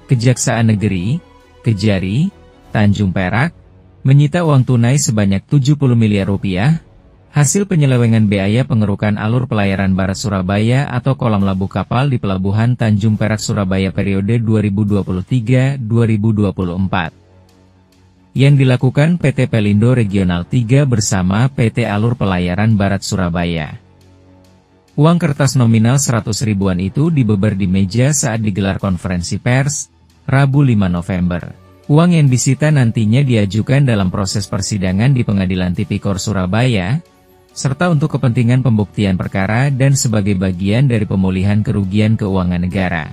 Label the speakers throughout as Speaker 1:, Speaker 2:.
Speaker 1: Kejaksaan Negeri, Kejari, Tanjung Perak, menyita uang tunai sebanyak 70 miliar rupiah, hasil penyelewengan biaya pengerukan alur pelayaran Barat Surabaya atau kolam labuh kapal di Pelabuhan Tanjung Perak Surabaya periode 2023-2024. Yang dilakukan PT Pelindo Regional 3 bersama PT Alur Pelayaran Barat Surabaya. Uang kertas nominal 100 ribuan itu dibeber di meja saat digelar konferensi pers, Rabu 5 November. Uang yang disita nantinya diajukan dalam proses persidangan di Pengadilan Tipikor Surabaya, serta untuk kepentingan pembuktian perkara dan sebagai bagian dari pemulihan kerugian keuangan negara.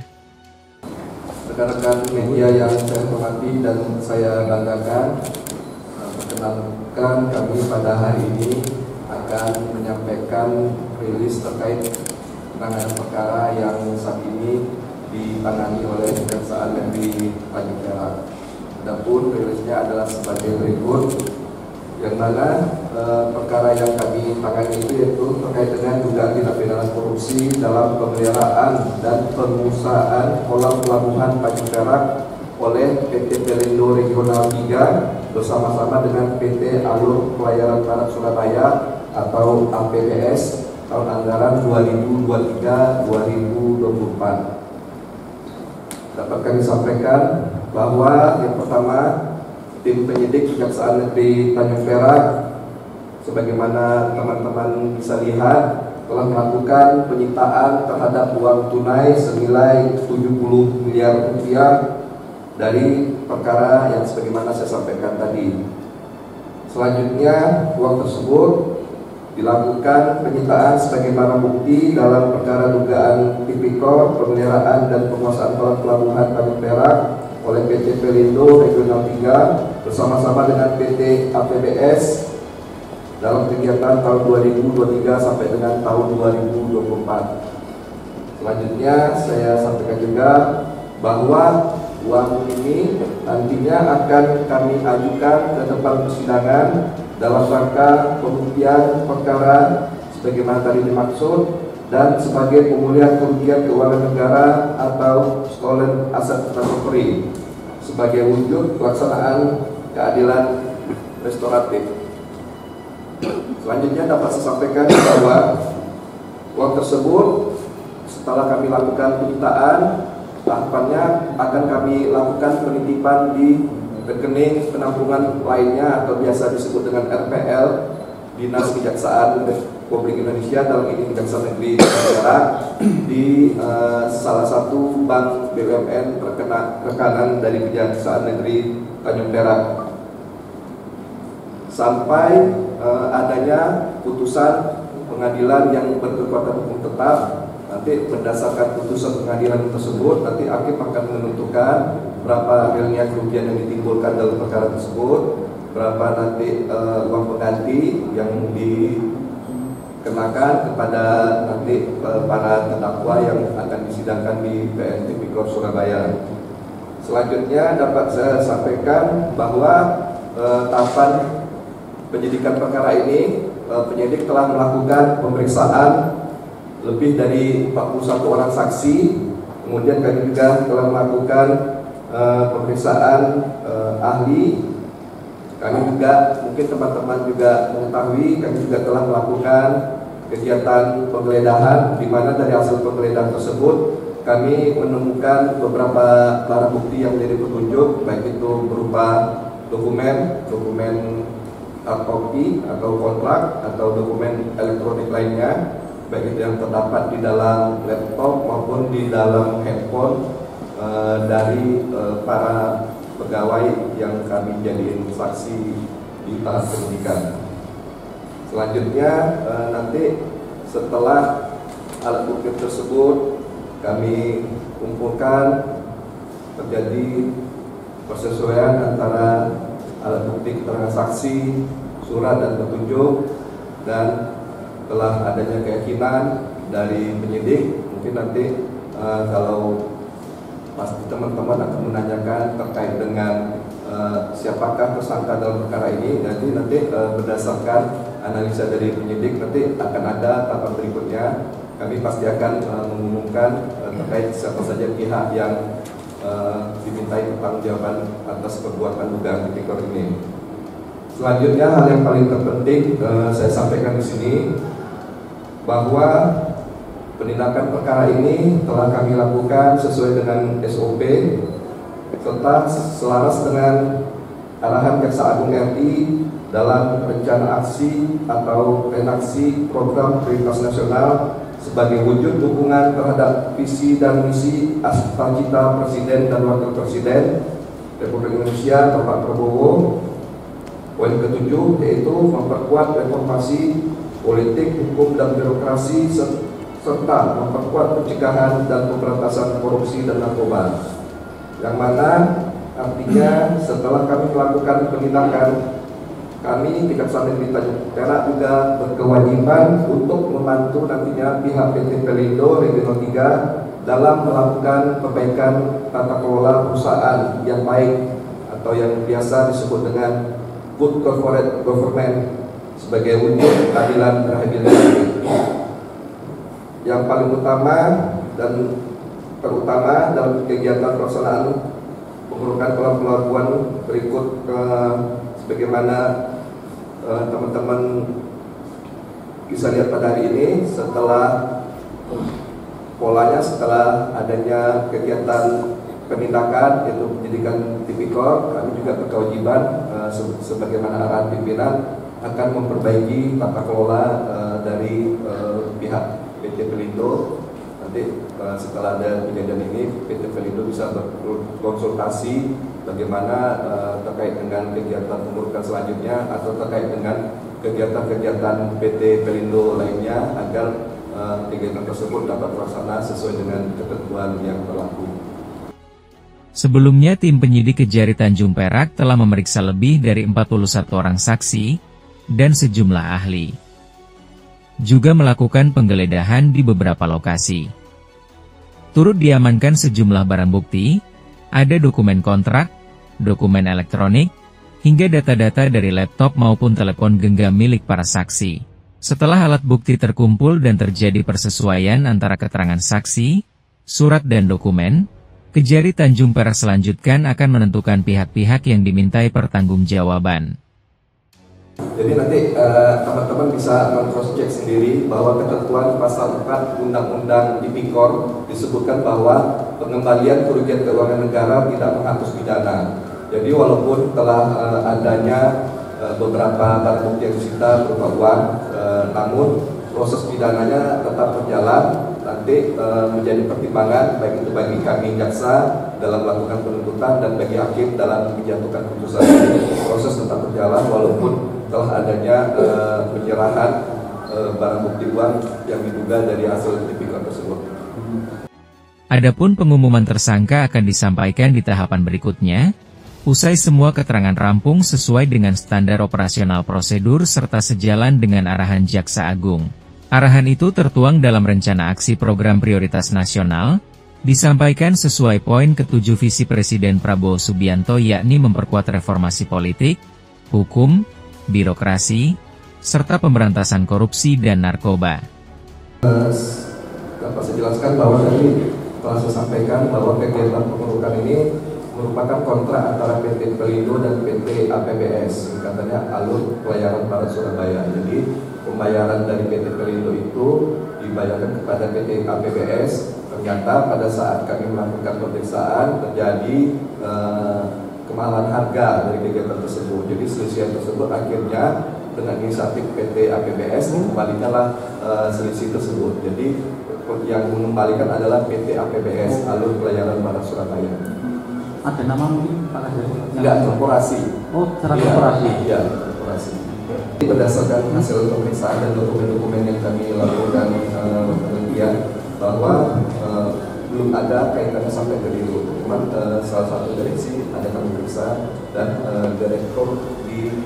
Speaker 2: Rekan-rekan media yang saya hormati dan saya banggakan, perkenalkan kami pada hari ini akan menyampaikan rilis terkait penanganan perkara yang saat ini ditangani oleh Kejaksaan Negeri Tanjung Perak. Adapun rilisnya adalah sebagai berikut, yang mana perkara yang kami tangani itu yaitu terkait dengan dugaan tindak pidana korupsi dalam pemeliharaan dan pengusahaan kolam pelabuhan Tanjung Perak oleh PT Pelindo Regional 3 bersama-sama dengan PT Alur Pelayaran Barat Surabaya atau APBS tahun anggaran 2023-2024. Dapat kami sampaikan bahwa yang pertama, tim penyidik Kejaksaan Negeri Tanjung Perak, sebagaimana teman-teman bisa lihat, telah melakukan penyitaan terhadap uang tunai senilai 70 miliar rupiah dari perkara yang sebagaimana saya sampaikan tadi. Selanjutnya, uang tersebut dilakukan penyitaan sebagai barang bukti dalam perkara dugaan tipikor pemeliharaan dan penguasaan kolam pelabuhan Tanjung Perak oleh PT Pelindo Regional 3 bersama-sama dengan PT APBS dalam kegiatan tahun 2023 sampai dengan tahun 2024. Selanjutnya saya sampaikan juga bahwa uang ini nantinya akan kami ajukan ke depan persidangan dalam rangka pembuktian perkara sebagaimana tadi dimaksud dan sebagai pemulihan kerugian keuangan negara atau stolen asset recovery sebagai wujud pelaksanaan keadilan restoratif. Selanjutnya dapat saya sampaikan bahwa uang tersebut setelah kami lakukan penyitaan, tahapannya akan kami lakukan penitipan di rekening penampungan lainnya atau biasa disebut dengan RPL Dinas Kejaksaan Republik Indonesia, dalam ini Kejaksaan Negeri Tanjung Perak, di salah satu bank BUMN rekanan dari Kejaksaan Negeri Tanjung Perak sampai adanya putusan pengadilan yang berkekuatan hukum tetap. Nanti berdasarkan putusan pengadilan tersebut, nanti hakim akan menentukan berapa realnya kerugian yang ditimbulkan dalam perkara tersebut, berapa nanti uang pengganti yang dikenakan kepada nanti para terdakwa yang akan disidangkan di PN Tipikor Surabaya. Selanjutnya dapat saya sampaikan bahwa tahapan penyidikan perkara ini, penyidik telah melakukan pemeriksaan lebih dari 41 orang saksi. Kemudian kami juga telah melakukan pemeriksaan ahli. Kami juga, mungkin teman-teman juga mengetahui, kami juga telah melakukan kegiatan penggeledahan, di mana dari hasil penggeledahan tersebut kami menemukan beberapa barang bukti yang menjadi petunjuk, baik itu berupa dokumen hard copy atau kontrak atau dokumen elektronik lainnya, baik itu yang terdapat di dalam laptop maupun di dalam handphone dari para pegawai yang kami jadiin saksi di tahap penyidikan. Selanjutnya nanti setelah alat bukti tersebut kami kumpulkan, terjadi persesuaian antara alat bukti keterangan saksi, surat dan petunjuk, dan telah adanya keyakinan dari penyidik. Mungkin nanti kalau pasti teman-teman akan menanyakan terkait dengan siapakah tersangka dalam perkara ini, nanti berdasarkan analisa dari penyidik nanti akan ada tahapan berikutnya. Kami pasti akan mengumumkan terkait siapa saja pihak yang dimintai pertanggungjawaban atas perbuatan dugaan tipikor ini. Selanjutnya, hal yang paling terpenting saya sampaikan di sini bahwa penindakan perkara ini telah kami lakukan sesuai dengan SOP serta selaras dengan arahan Jaksa Agung RI dalam rencana aksi atau renaksi program prioritas nasional sebagai wujud dukungan terhadap visi dan misi cita Presiden dan Wakil Presiden Republik Indonesia Bapak Prabowo. Poin ketujuh yaitu memperkuat reformasi politik, hukum, dan birokrasi serta memperkuat pencegahan dan pemberantasan korupsi dan narkoba. Yang mana artinya setelah kami melakukan penindakan, kami tingkat Sanet di Tanjung Perak juga berkewajiban untuk membantu nantinya pihak PT Pelindo Regional 3 dalam melakukan perbaikan tata kelola perusahaan yang baik atau yang biasa disebut dengan good corporate government sebagai wujud keadilan rehabilitasi. Yang paling utama dan terutama dalam kegiatan pelaksanaan pengurukan kolam pelabuhan berikut sebagaimana teman-teman bisa lihat pada hari ini. Setelah polanya, setelah adanya kegiatan penindakan yaitu penyidikan tipikor, kami juga berkewajiban sebagaimana arahan pimpinan akan memperbaiki tata kelola dari pihak PT Pelindo. Nanti setelah ada kejadian ini, PT Pelindo bisa berkonsultasi bagaimana terkait dengan kegiatan pengurukan selanjutnya atau terkait dengan kegiatan-kegiatan PT Pelindo lainnya agar kegiatan tersebut dapat terlaksana sesuai dengan ketentuan yang berlaku.
Speaker 1: Sebelumnya, tim penyidik Kejari Tanjung Perak telah memeriksa lebih dari 41 orang saksi dan sejumlah ahli. Juga melakukan penggeledahan di beberapa lokasi. Turut diamankan sejumlah barang bukti, ada dokumen kontrak, dokumen elektronik, hingga data-data dari laptop maupun telepon genggam milik para saksi. Setelah alat bukti terkumpul dan terjadi persesuaian antara keterangan saksi, surat dan dokumen, Kejari Tanjung Perak selanjutnya akan menentukan pihak-pihak yang dimintai pertanggungjawaban.
Speaker 2: Jadi nanti teman-teman bisa cross-check sendiri bahwa ketentuan pasal 4 Undang-Undang Tipikor disebutkan bahwa pengembalian kerugian keuangan negara tidak menghapus pidana. Jadi walaupun telah adanya beberapa barang bukti yang disita berupa uang, namun proses pidananya tetap berjalan. Nanti menjadi pertimbangan baik itu bagi kami jaksa dalam melakukan penuntutan dan bagi hakim dalam menjatuhkan putusan. Proses tetap berjalan walaupun telah adanya penyerahan barang bukti uang yang diduga dari hasil tipikor tersebut.
Speaker 1: Adapun pengumuman tersangka akan disampaikan di tahapan berikutnya, usai semua keterangan rampung sesuai dengan standar operasional prosedur serta sejalan dengan arahan Jaksa Agung. Arahan itu tertuang dalam rencana aksi program prioritas nasional, disampaikan sesuai poin ke-7 visi Presiden Prabowo Subianto yakni memperkuat reformasi politik, hukum, birokrasi, serta pemberantasan korupsi dan narkoba.
Speaker 2: Dapat saya jelaskan bahwa tadi telah saya sampaikan bahwa kegiatan pengurukan ini merupakan kontrak antara PT Pelindo dan PT APBS, katanya Alur Pelayaran Barat Surabaya. Jadi pembayaran dari PT Pelindo itu dibayarkan kepada PT APBS. Ternyata pada saat kami melakukan pemeriksaan terjadi kemahalan harga dari kegiatan tersebut. Jadi selisih tersebut akhirnya dengan inisiatif PT APBS dikembalikanlah selisih tersebut. Jadi yang mengembalikan adalah PT APBS Alur Pelayaran Barat Surabaya.
Speaker 3: Ada nama mungkin Pak Kadri?
Speaker 2: Enggak, korporasi.
Speaker 3: Oh, secara korporasi?
Speaker 2: Iya, korporasi. Berdasarkan hasil pemeriksaan dan dokumen-dokumen yang kami lakukan penelitian bahwa belum ada kaitannya sampai ke Dirut. Cuma salah satu direksi ada kami periksa dan direktur di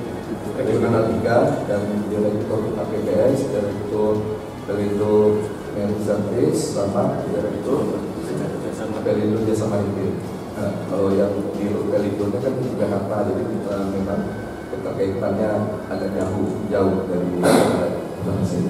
Speaker 2: Regional 3 dan direktur APBS, direktur Pelindo Menzatis sama direktur Pelindo Jasa Maritim. Nah, kalau yang di Pelindo kan di Jakarta, jadi memang keterkaitannya agak jauh dari sini.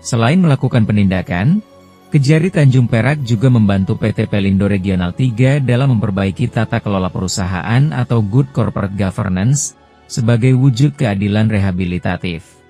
Speaker 1: Selain melakukan penindakan, Kejari Tanjung Perak juga membantu PT Pelindo Regional 3 dalam memperbaiki tata kelola perusahaan atau Good Corporate Governance, sebagai wujud keadilan rehabilitatif.